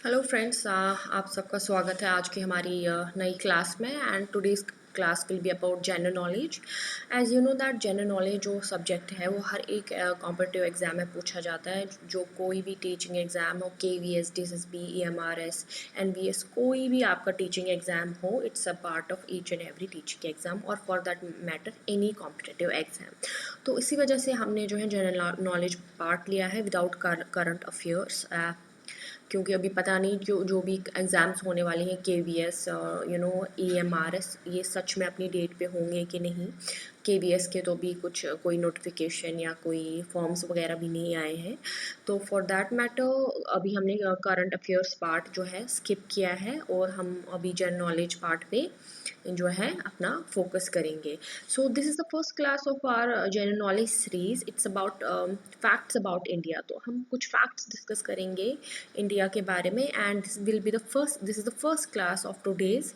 Hello friends, आप सबका स्वागत है आज की हमारी नई क्लास में। And today's class will be about general knowledge. As you know that general knowledge जो सब्जेक्ट है वो हर एक कॉम्पिटिटिव एग्जाम में पूछा जाता है। जो कोई भी टीचिंग एग्जाम हो, KVS, DSSB, EMRS, NVS, कोई भी आपका टीचिंग एग्जाम हो, it's a part of each and every teaching exam और for that matter any competitive exam. तो इसी वजह से हमने जो है जनरल नॉलेज पार्ट लिया है विदाउट करंट अफेयर्स, क्योंकि अभी पता नहीं जो भी एग्ज़ाम्स होने वाले हैं KVS, EMRS, ये सच में अपनी डेट पे होंगे कि नहीं। KVS के तो भी कोई नोटिफिकेशन या कोई फॉर्म्स वगैरह भी नहीं आए हैं। तो फॉर दैट मैटर अभी हमने करंट अफेयर्स पार्ट जो है स्किप किया है और हम अभी जनरल नॉलेज पार्ट पे जो है अपना फोकस करेंगे। So this is the first class of our general knowledge series. It's about facts about India. तो हम कुछ फैक्ट्स डिस्कस करेंगे इंडिया के बारे में। And this is the first class of today's,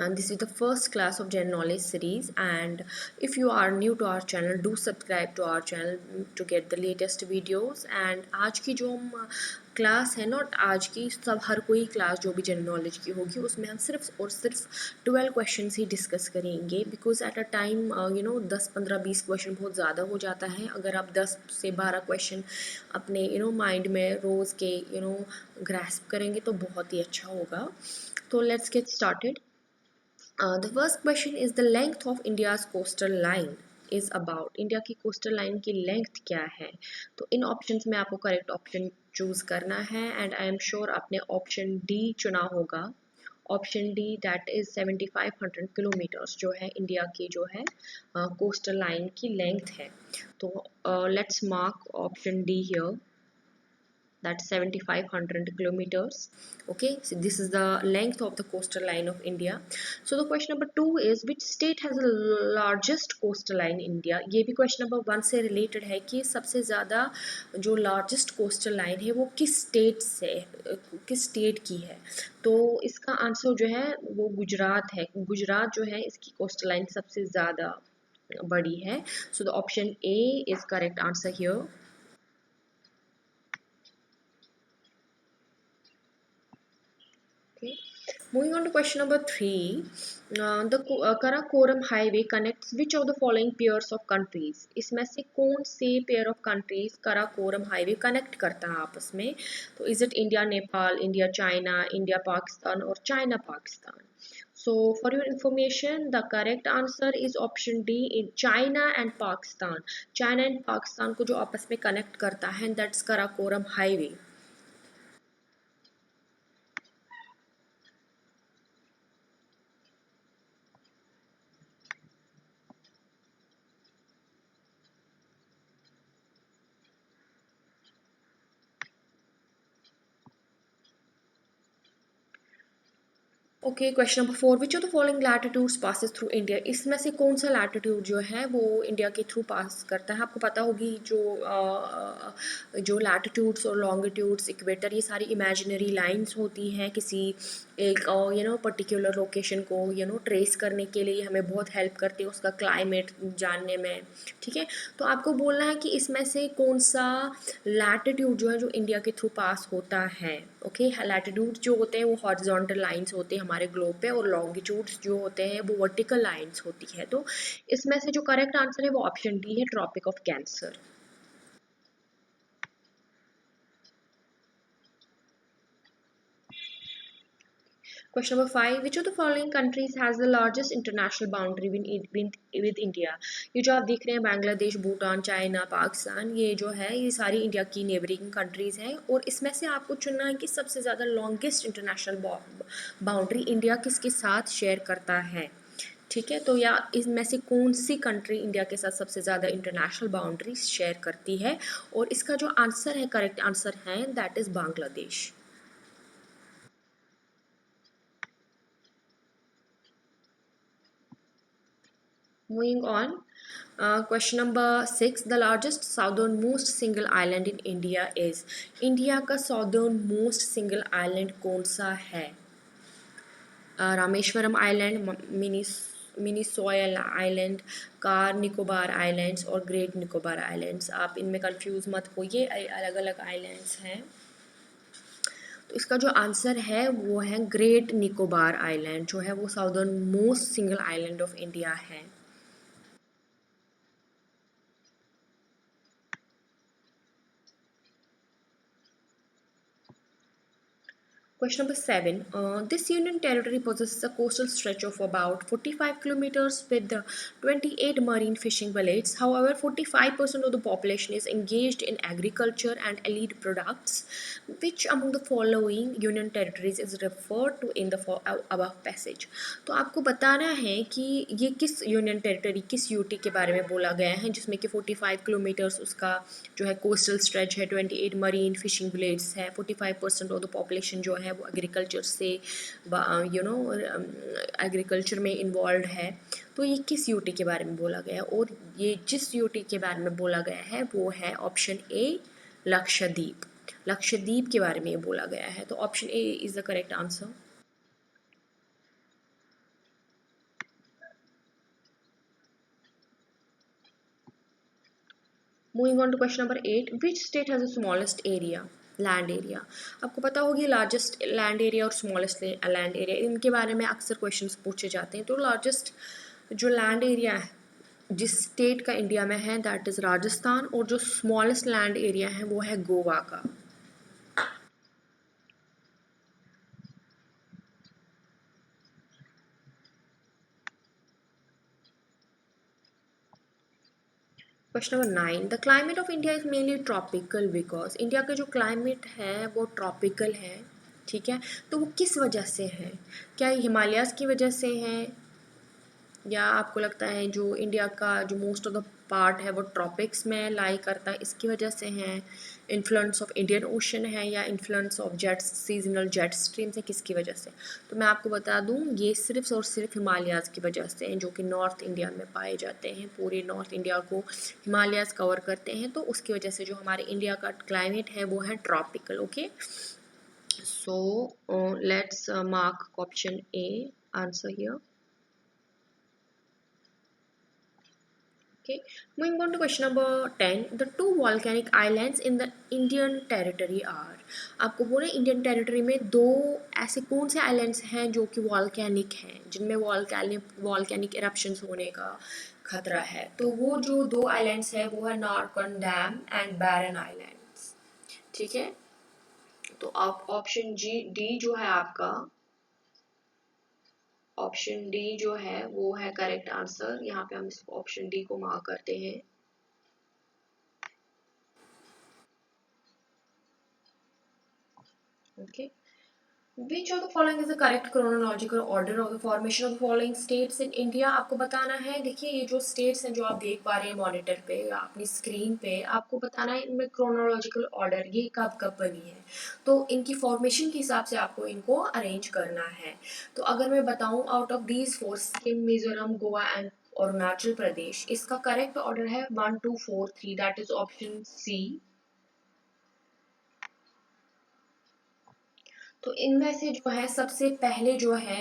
and this is the first class of general knowledge series. And if you are new to our channel, do subscribe to our channel to get the latest videos. And आज की जो हम class है, not आज की, सब हर कोई class जो भी जनरल नॉलेज की होगी उसमें हम सिर्फ और सिर्फ 12 क्वेश्चन ही डिस्कस करेंगे। Because at a time 10 15 20 question बहुत ज़्यादा हो जाता है। अगर आप 10 से 12 क्वेश्चन अपने माइंड में रोज़ के ग्रैस्प करेंगे तो बहुत ही अच्छा होगा। तो let's get started. The first question is the length of India's coastal line is about. India की कोस्टल लाइन की लेंथ क्या है? तो इन ऑप्शंस में आपको करेक्ट ऑप्शन चूज करना है। एंड आई एम श्योर आपने ऑप्शन डी चुना होगा। Option D that is 7500 kilometres जो है इंडिया की जो है कोस्टल लाइन की लेंथ है। तो let's mark option D here, that's 7500 kilometers. Okay, so this is the length of the coastal line of India. So the question number 2 is which state has the largest coastal line in India? ये भी question number 1 से related है कि सबसे ज़्यादा जो largest coastal line है वो किस state की है। तो इसका आंसर जो है वो गुजरात है। गुजरात जो है इसकी coastal line सबसे ज़्यादा बड़ी है। So the option A is correct answer here. Okay. Moving on to question number 3, the Karakoram Highway connects which of the following pairs of countries? इसमें से कौन से pair of countries Karakoram Highway connect करता है आपस में? तो is it India Nepal, India China, India Pakistan और China Pakistan? So for your information, the correct answer is option D, in China and Pakistan. China and Pakistan को जो आपस में connect करता है, that's Karakoram Highway. Okay, question number 4, which of the following latitudes passes through India? इसमें से कौन सा लैटिट्यूड जो है वो इंडिया के थ्रू पास करता है? आपको पता होगी जो लैटिट्यूड्स और लॉन्गिट्यूड्स, इक्वेटर, ये सारी इमेजिनरी लाइंस होती हैं किसी एक पर्टिकुलर लोकेशन को ट्रेस करने के लिए हमें बहुत हेल्प करती है उसका क्लाइमेट जानने में। ठीक है, तो आपको बोलना है कि इसमें से कौन सा लैटिट्यूड जो है जो इंडिया के थ्रू पास होता है। ओके, लैटिट्यूड जो होते हैं वो हॉरिजॉन्टल लाइंस होते हैं हमारे ग्लोब पे, और लॉन्गिट्यूड्स जो होते हैं वो वर्टिकल लाइंस होती है। तो इसमें से जो करेक्ट आंसर है वो ऑप्शन डी है, tropic of cancer. Question number 5, which of the following countries has the largest international boundary with India? ये जो आप देख रहे हैं बांग्लादेश, भूटान, चाइना, पाकिस्तान, ये जो है ये सारी इंडिया की नेबरिंग कंट्रीज़ हैं। और इसमें से आपको चुनना है कि सबसे ज़्यादा लॉन्गेस्ट इंटरनेशनल बाउंड्री इंडिया किसके साथ शेयर करता है। ठीक है, तो या इसमें से कौन सी कंट्री इंडिया के साथ सबसे ज़्यादा इंटरनेशनल बाउंड्री शेयर करती है? और इसका जो आंसर है, करेक्ट आंसर है, that is Bangladesh. Moving on, question number 6, the largest southernmost single island in India is? India का southernmost single island कौन सा है? रामेश्वरम आइलैंड, मिनीसॉयल आइलैंड, कार निकोबार आइलैंड्स और ग्रेट निकोबार आइलैंड्स। आप इनमें कंफ्यूज मत होइए, अलग अलग आइलैंड्स हैं। तो इसका जो आंसर है वो है ग्रेट निकोबार आइलैंड, जो है वो southern most single island of India है। Question number 7. This union territory possesses a coastal stretch of about 45 kilometers with the 28 marine fishing villages. However, 45% of the population is engaged in agriculture and allied products. Which among the following union territories is referred to in the above passage? तो आपको बताना है कि ये किस union territory, किस UT के बारे में बोला गया है जिसमें कि 45 किलोमीटर्स उसका जो है कोस्टल स्ट्रेच है, 28 मरीन फिशिंग विलेज है, 45% ऑफ द पॉपुलेशन जो है वो एग्रीकल्चर से एग्रीकल्चर में इन्वॉल्व है। तो ये किस यूटी के बारे में बोला गया है, और ये जिस यूटी के बारे में बोला गया है वो है ऑप्शन ए लक्षद्वीप। लक्षद्वीप के बारे में ये बोला गया है, तो option A is the correct answer. Moving on to question number 8, which state has the smallest area, land area. आपको पता होगी लार्जेस्ट लैंड एरिया और स्मॉलेस्ट लैंड एरिया, इनके बारे में अक्सर क्वेश्चंस पूछे जाते हैं। तो लार्जेस्ट जो लैंड एरिया है जिस स्टेट का इंडिया में है दैट इज़ राजस्थान, और जो स्मॉलेस्ट लैंड एरिया है वो है गोवा का। Question number 9, the climate of India is mainly tropical because, India का जो क्लाइमेट है वो ट्रॉपिकल है, ठीक है। तो वो किस वजह से है, क्या हिमालयाज़ की वजह से है, या आपको लगता है जो इंडिया का जो मोस्ट ऑफ द पार्ट है वो ट्रॉपिक्स में लाई करता है इसकी वजह से है, इन्फ्लुएंस ऑफ इंडियन ओशन है, या influence of jets seasonal jet stream से, किसकी वजह से? तो मैं आपको बता दूं ये सिर्फ और सिर्फ हिमालयाज़ की वजह से हैं, जो कि नॉर्थ इंडिया में पाए जाते हैं। पूरे नॉर्थ इंडिया को हिमालयाज़ कवर करते हैं, तो उसकी वजह से जो हमारे इंडिया का क्लाइमेट है वो है tropical. Okay, so let's mark option A answer here. Okay, moving on to question number 10. The two volcanic islands in the Indian territory are. आपको बोले इंडियन टेरिटरी में दो ऐसे कौन से आइलैंड्स हैं जो कि वॉल्केनिक हैं, जिनमें वॉल्केनिक इरप्शंस होने का खतरा है। तो वो जो दो आइलैंड्स हैं वो है नारकन डैम एंड बैरन आइलैंड्स, ठीक है। तो आप ऑप्शन डी जो है आपका, ऑप्शन डी जो है वो है करेक्ट आंसर। यहाँ पे हम इस ऑप्शन डी को मार्क करते हैं। Okay. Which of the following is the correct chronological order of the formation of the following states in India? आपको बताना है, देखिए ये जो states हैं जो आप देख पा रहे हैं मॉनिटर पे या अपनी स्क्रीन पे, आपको बताना है इनमें chronological order ये कब कब बनी है, तो इनकी फॉर्मेशन के हिसाब से आपको इनको अरेंज करना है। तो अगर मैं बताऊं out of these four, Sikkim, Mizoram, Goa and Arunachal Pradesh, इसका करेक्ट ऑर्डर है 1 2 4 3, दैट इज ऑप्शन सी। तो इनमें से जो है सबसे पहले जो है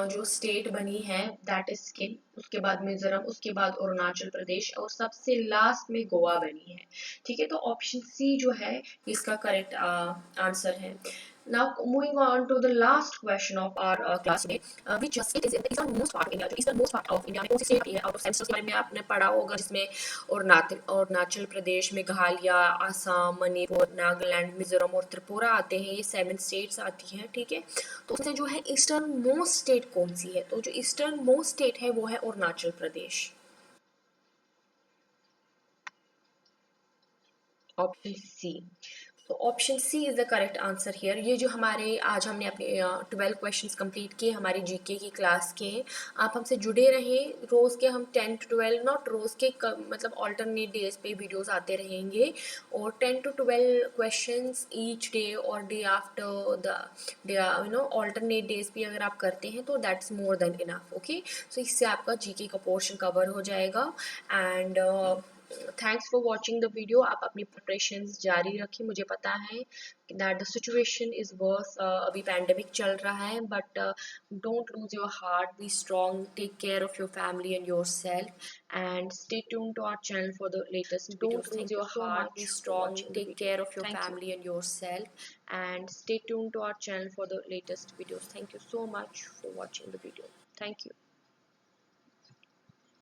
जो स्टेट बनी है दैट इज सिक्किम, उसके बाद मिजोरम, उसके बाद अरुणाचल प्रदेश, और सबसे लास्ट में गोवा बनी है, ठीक है। तो ऑप्शन सी जो है इसका करेक्ट आंसर है। Now moving on to the last question of our class today, which state is in the easternmost part of India? जो easternmost part of India में कौन सी स्टेट आती है? आउट ऑफ सेंसस के बारे में आपने पढ़ा होगा, जिसमें अरुणाचल प्रदेश, मेघालय, आसाम, मणिपुर, नागालैंड, मिजोरम और त्रिपुरा आते हैं। ये 7 स्टेट्स आती हैं, ठीक है। तो उसमें जो है ईस्टर्न मोस्ट स्टेट कौन सी है? तो जो ईस्टर्न मोस्ट स्टेट है वो है अरुणाचल प्रदेश, ऑप्शन सी। तो option C is the correct answer here. ये जो हमारे आज हमने अपने 12 क्वेश्चंस कंप्लीट किए हमारे जीके की क्लास के, आप हमसे जुड़े रहें। रोज़ के हम 10 to 12, नॉट रोज़ के मतलब ऑल्टरनेट डेज पे वीडियोस आते रहेंगे, और 10 to 12 क्वेश्चंस ईच डे और day after the day, alternate days भी अगर आप करते हैं तो that's more than enough. Okay, so इससे आपका जीके का पोर्शन कवर हो जाएगा। And thanks for watching the video. आप अपनी प्रिपरेशंस जारी रखिए। मुझे पता है that the situation is worse, अभी पैंडमिक चल रहा है, but don't lose your heart, be strong, take care of your family and your self, and stay tuned to our channel for the latest videos. Don't lose Thank you your so heart. much Be for strong. watching the Take video. care of your Thank you. family and yourself. And stay tuned to our channel for the latest videos. Thank you so much for watching the video. Thank you.